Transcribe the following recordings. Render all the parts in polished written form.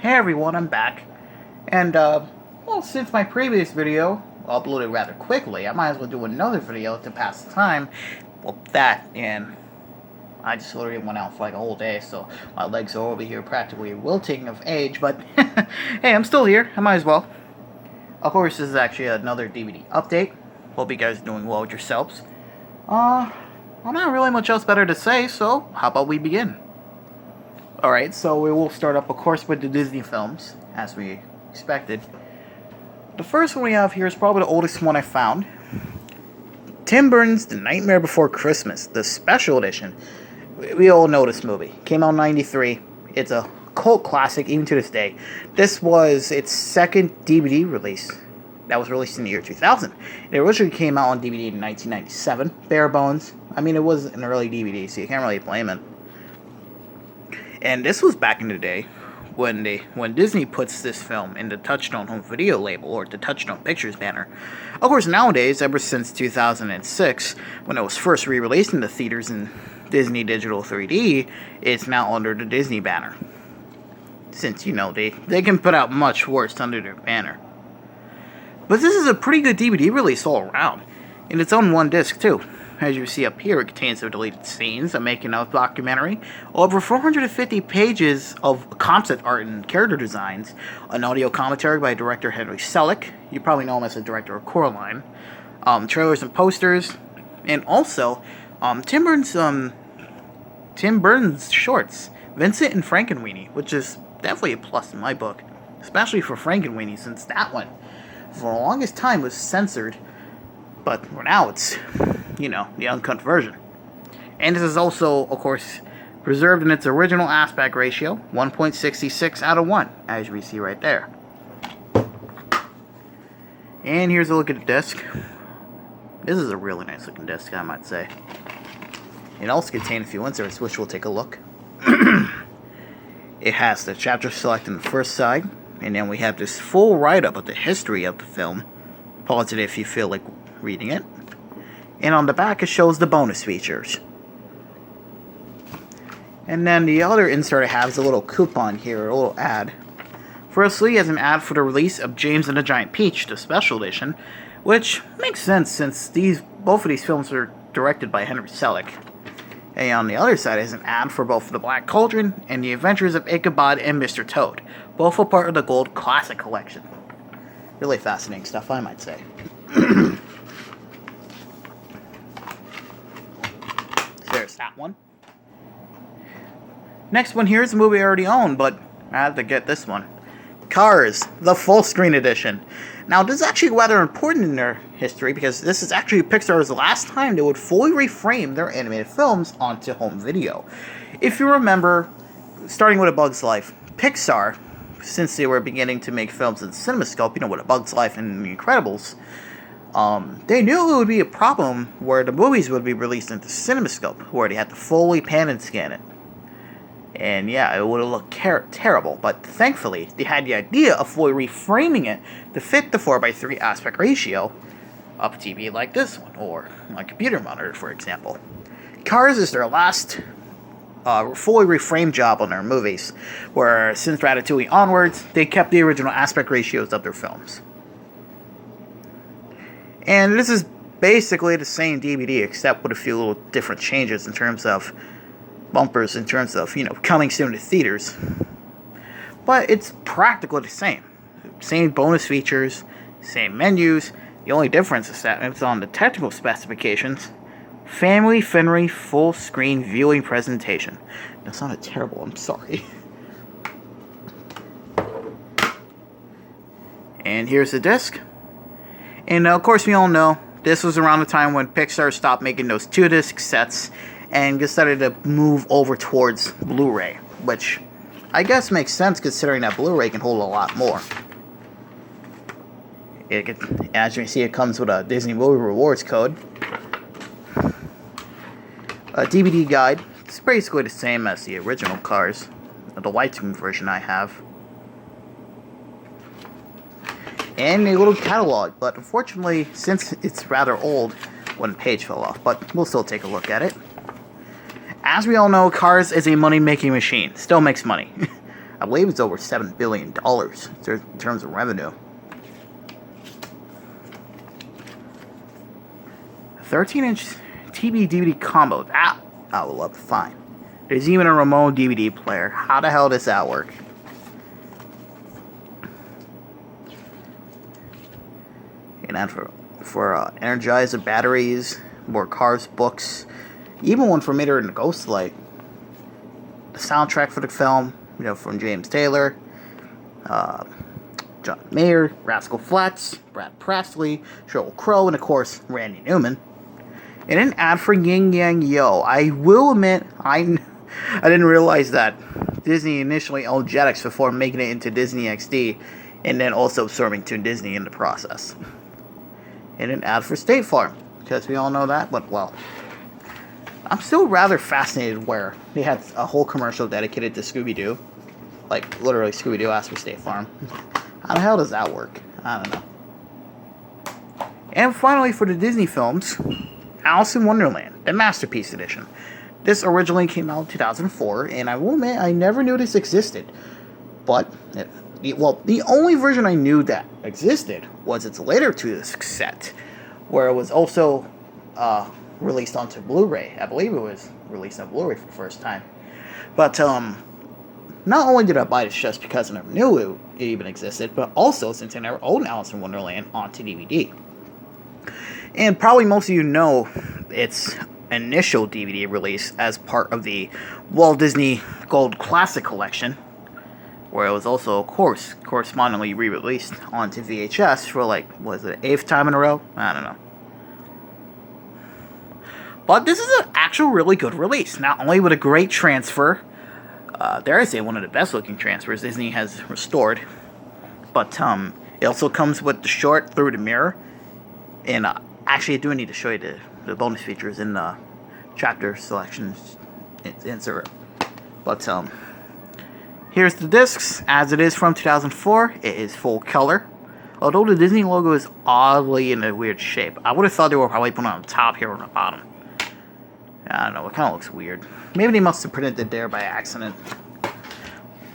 Hey everyone, I'm back. And, well, since my previous video uploaded rather quickly, I might as well do another video to pass the time. Well, that, and I just literally went out for like a whole day, so my legs are over here practically wilting of age, but hey, I'm still here, I might as well. Of course, this is actually another DVD update. Hope you guys are doing well with yourselves. Well, not really much else better to say, so how about we begin? Alright, so we will start up, of course, with the Disney films, as we expected. The first one we have here is probably the oldest one I found. Tim Burton's The Nightmare Before Christmas, the special edition. We all know this movie. Came out in '93. It's a cult classic, even to this day. This was its second DVD release. That was released in the year 2000. It originally came out on DVD in 1997. Bare bones. I mean, it was an early DVD, so you can't really blame it. And this was back in the day when Disney puts this film in the Touchstone Home Video label, or the Touchstone Pictures banner. Of course, nowadays, ever since 2006, when it was first re-released in the theaters in Disney Digital 3D, it's now under the Disney banner. Since, you know, they can put out much worse under their banner. But this is a pretty good DVD release all around. And it's on one disc, too. As you see up here, it contains some deleted scenes, a making-of documentary, over 450 pages of concept art and character designs, an audio commentary by director Henry Selick. You probably know him as the director of Coraline. Trailers and posters, and also Tim Burton's shorts, Vincent and Frankenweenie, which is definitely a plus in my book, especially for Frankenweenie, since that one, for the longest time, was censored. But for now, it's, you know, the uncut version. And this is also, of course, preserved in its original aspect ratio, 1.66 out of 1, as we see right there. And here's a look at the disc. This is a really nice looking disc, I might say. It also contains a few inserts, which we'll take a look. It has the chapter select on the first side, and then we have this full write-up of the history of the film. Pause it if you feel like reading it. And on the back it shows the bonus features. And then the other insert I have is a little coupon here, a little ad. Firstly, as an ad for the release of James and the Giant Peach, the special edition, which makes sense since both of these films are directed by Henry Selick. And on the other side is an ad for both The Black Cauldron and The Adventures of Ichabod and Mr. Toad, both are part of the Gold Classic Collection. Really fascinating stuff, I might say. There's that one. Next one here is a movie I already own, but I had to get this one. Cars, the full screen edition. Now, this is actually rather important in their history because this is actually Pixar's last time they would fully reframe their animated films onto home video. If you remember, starting with A Bug's Life, Pixar, since they were beginning to make films in CinemaScope, you know, with A Bug's Life and The Incredibles, they knew it would be a problem where the movies would be released into CinemaScope, where they had to fully pan and scan it. And yeah, it would have looked terrible, but thankfully, they had the idea of fully reframing it to fit the 4:3 aspect ratio of a TV like this one, or a computer monitor, for example. Cars is their last fully reframed job on their movies, where since Ratatouille onwards, they kept the original aspect ratios of their films. And this is basically the same DVD, except with a few little different changes in terms of bumpers, in terms of, you know, coming soon to theaters. But it's practically the same. Same bonus features, same menus. The only difference is that it's on the technical specifications. Family-friendly full-screen viewing presentation. That sounded terrible, I'm sorry. And here's the disc. And of course we all know, this was around the time when Pixar stopped making those 2-disc sets and decided to move over towards Blu-ray, which I guess makes sense considering that Blu-ray can hold a lot more. As you can see, it comes with a Disney Movie Rewards code. A DVD guide. It's basically the same as the original Cars, the widescreen version I have. And a little catalog, but unfortunately, since it's rather old, one page fell off, but we'll still take a look at it. As we all know, Cars is a money-making machine. Still makes money. I believe it's over $7 billion in terms of revenue. 13-inch TV DVD combo. That I would love to find. There's even a remote DVD player. How the hell does that work? And then for Energizer batteries, more cars, books, even one for Mater and the Ghostlight. The soundtrack for the film, from James Taylor, John Mayer, Rascal Flatts, Brad Presley, Sheryl Crow, and of course Randy Newman. And an ad for Yin Yang Yo. I will admit, I didn't realize that Disney initially owned Jetix before making it into Disney XD, and then also absorbing Toon Disney in the process. And an ad for State Farm, because we all know that, but well, I'm still rather fascinated where they had a whole commercial dedicated to Scooby-Doo. Like, literally, Scooby-Doo asked for State Farm. How the hell does that work? I don't know. And finally, for the Disney films, Alice in Wonderland, the Masterpiece Edition. This originally came out in 2004, and I will admit, I never knew this existed. But, the only version I knew that existed was its later two-disc set, where it was also released onto Blu-ray. I believe it was released on Blu-ray for the first time. But not only did I buy this just because I never knew it even existed, but also since I never owned Alice in Wonderland onto DVD. And probably most of you know its initial DVD release as part of the Walt Disney Gold Classic Collection, where it was also, of course, correspondingly re-released onto VHS for was it the 8th time in a row? I don't know. But this is an actual really good release. Not only with a great transfer, dare I say one of the best looking transfers Disney has restored, but it also comes with the short Through the Mirror. And actually I do need to show you the bonus features in the chapter selections insert. But here's the discs as it is from 2004. It is full color. Although the Disney logo is oddly in a weird shape. I would have thought they were probably put on the top here or on the bottom. I don't know, it kind of looks weird. Maybe they must have printed it there by accident.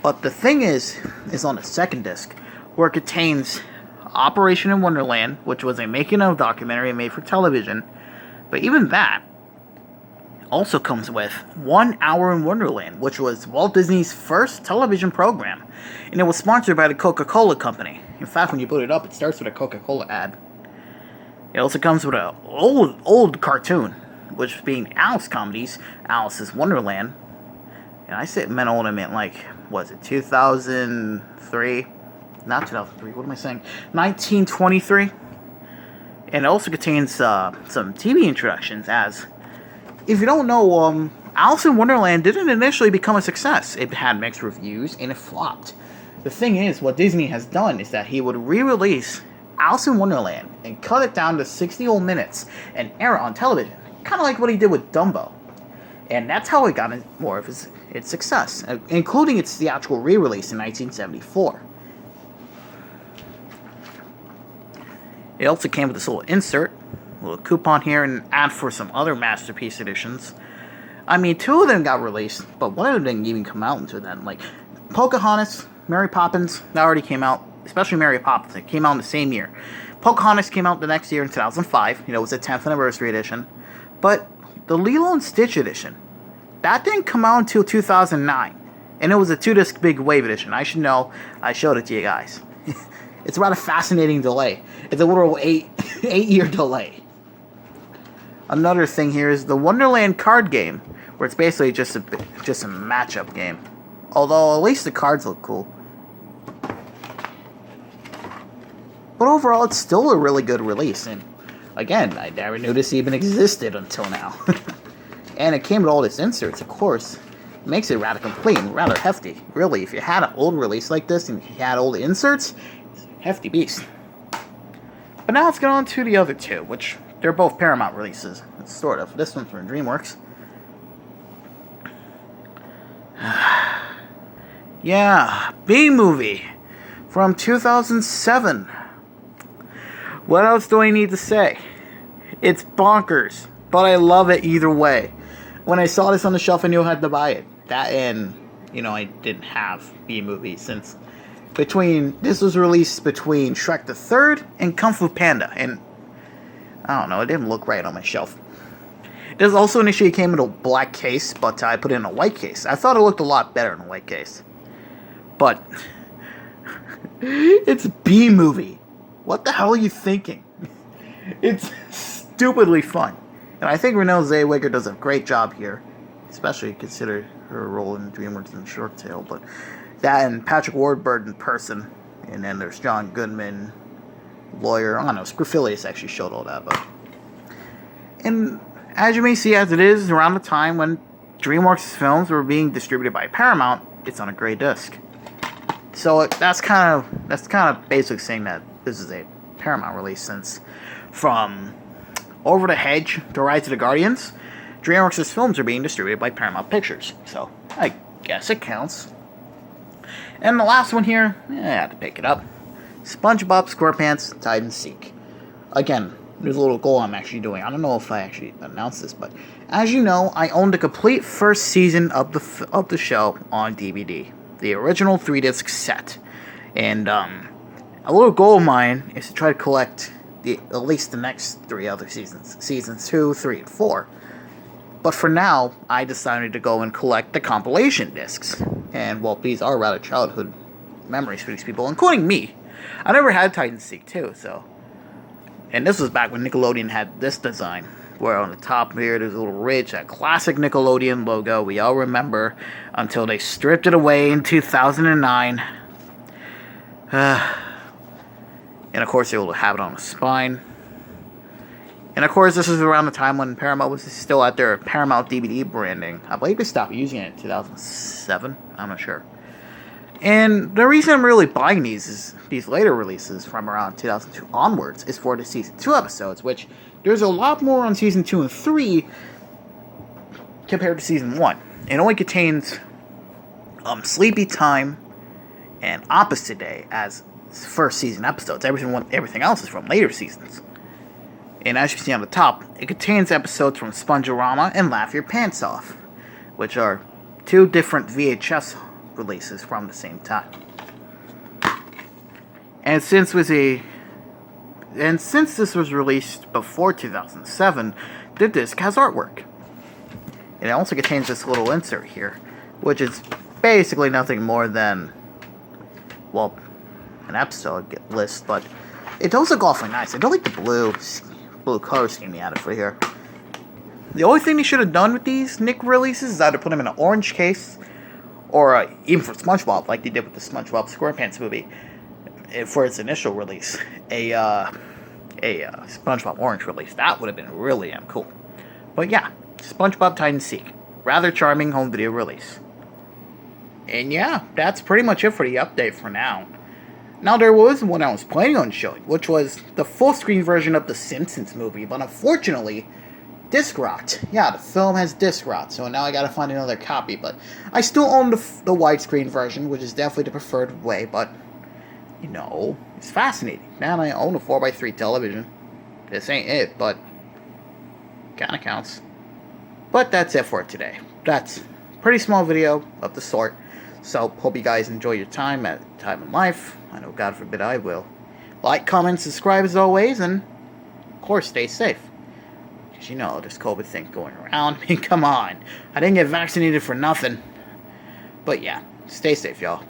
But the thing is on the second disc, where it contains Operation in Wonderland, which was a making-of documentary made for television. But even that also comes with 1 Hour in Wonderland, which was Walt Disney's first television program. And it was sponsored by the Coca-Cola Company. In fact, when you boot it up, it starts with a Coca-Cola ad. It also comes with an old cartoon, which being Alice comedies, Alice's Wonderland. And I meant old, I meant was it 2003? Not 2003, what am I saying? 1923. And it also contains some TV introductions, as if you don't know, Alice in Wonderland didn't initially become a success. It had mixed reviews and it flopped. The thing is, what Disney has done is that he would re-release Alice in Wonderland and cut it down to 60 whole minutes and air it on television. Kind of like what he did with Dumbo. And that's how it got more of its success, including its theatrical re-release in 1974. It also came with this little insert, a little coupon here, and an ad for some other Masterpiece editions. I mean, 2 of them got released, but one of them didn't even come out until then. Like Pocahontas, Mary Poppins, that already came out, especially Mary Poppins. It came out in the same year. Pocahontas came out the next year in 2005. It was a 10th anniversary edition. But the Lilo and Stitch edition, that didn't come out until 2009. And it was a 2-disc Big Wave edition. I should know. I showed it to you guys. It's about a fascinating delay. It's a literal 8-year delay. Another thing here is the Wonderland card game, where it's basically just a matchup game. Although at least the cards look cool. But overall, it's still a really good release. And again, I never knew this even existed until now. And it came with all its inserts, of course. It makes it rather complete and rather hefty. Really, if you had an old release like this and you had old inserts, it's a hefty beast. But now let's get on to the other two, which they're both Paramount releases. Sort of. This one's from Dreamworks. Yeah, B-Movie from 2007. What else do I need to say? It's bonkers, but I love it either way. When I saw this on the shelf, I knew I had to buy it. That and I didn't have B movies since this was released between Shrek the Third and Kung Fu Panda, and I don't know, it didn't look right on my shelf. This also initially came in a black case, but I put it in a white case. I thought it looked a lot better in a white case. But it's a B movie. What the hell are you thinking? It's stupidly fun. And I think Renee Zellweger does a great job here, especially consider her role in Dreamworks and Short Tale. But that and Patrick Warburton in person, and then there's John Goodman, lawyer. I don't know, Scrofilius actually showed all that. But and as you may see, as it is around the time when DreamWorks films were being distributed by Paramount, it's on a gray disc. So that's kind of basically saying that this is a Paramount release, since from Over the Hedge to Rise of the Guardians, DreamWorks' films are being distributed by Paramount Pictures. So I guess it counts. And the last one here, I had to pick it up. SpongeBob SquarePants Hide and Seek. Again, there's a little goal I'm actually doing. I don't know if I actually announced this, but as you know, I own the complete first season of the show on DVD, the original 3-disc set, and a little goal of mine is to try to collect at least the next 3 other seasons 2, 3, and 4. But for now, I decided to go and collect the compilation discs, and well, these are rather childhood memories for these people, including me. I never had Hide and Seek too, so. And this was back when Nickelodeon had this design, where on the top here there's a little ridge, that classic Nickelodeon logo we all remember, until they stripped it away in 2009. And of course they will have it on the spine. And of course this is around the time when Paramount was still at their Paramount DVD branding. I believe they stopped using it in 2007, I'm not sure. And the reason I'm really buying these later releases from around 2002 onwards is for the Season 2 episodes, which there's a lot more on Season 2 and 3 compared to Season 1. It only contains Sleepy Time and Opposite Day as first season episodes. Everything else is from later seasons. And as you see on the top, it contains episodes from Sponge-O-Rama and Laugh Your Pants Off, which are 2 different VHS releases from the same time. And since this was released before 2007, the disc has artwork. It also contains this little insert here, which is basically nothing more than, well, an episode list, but it does look awfully nice. I don't like the blue color scheme they added for here. The only thing they should have done with these Nick releases is either put them in an orange case, or even for SpongeBob, like they did with the SpongeBob SquarePants movie, for its initial release, a SpongeBob Orange release. That would have been really damn cool. But yeah, SpongeBob Hide and Seek, rather charming home video release. And yeah, that's pretty much it for the update for now. Now there was one I was planning on showing, which was the full screen version of the Simpsons movie, but unfortunately, disc rot. Yeah, the film has disc rot, so now I gotta find another copy, but I still own the widescreen version, which is definitely the preferred way, but, it's fascinating. Now I own a 4x3 television. This ain't it, but kinda counts. But that's it for today. That's a pretty small video of the sort, so hope you guys enjoy your time in life. I know, God forbid I will. Like, comment, subscribe as always, and, of course, stay safe. Because, this COVID thing going around. I mean, come on. I didn't get vaccinated for nothing. But yeah, stay safe, y'all.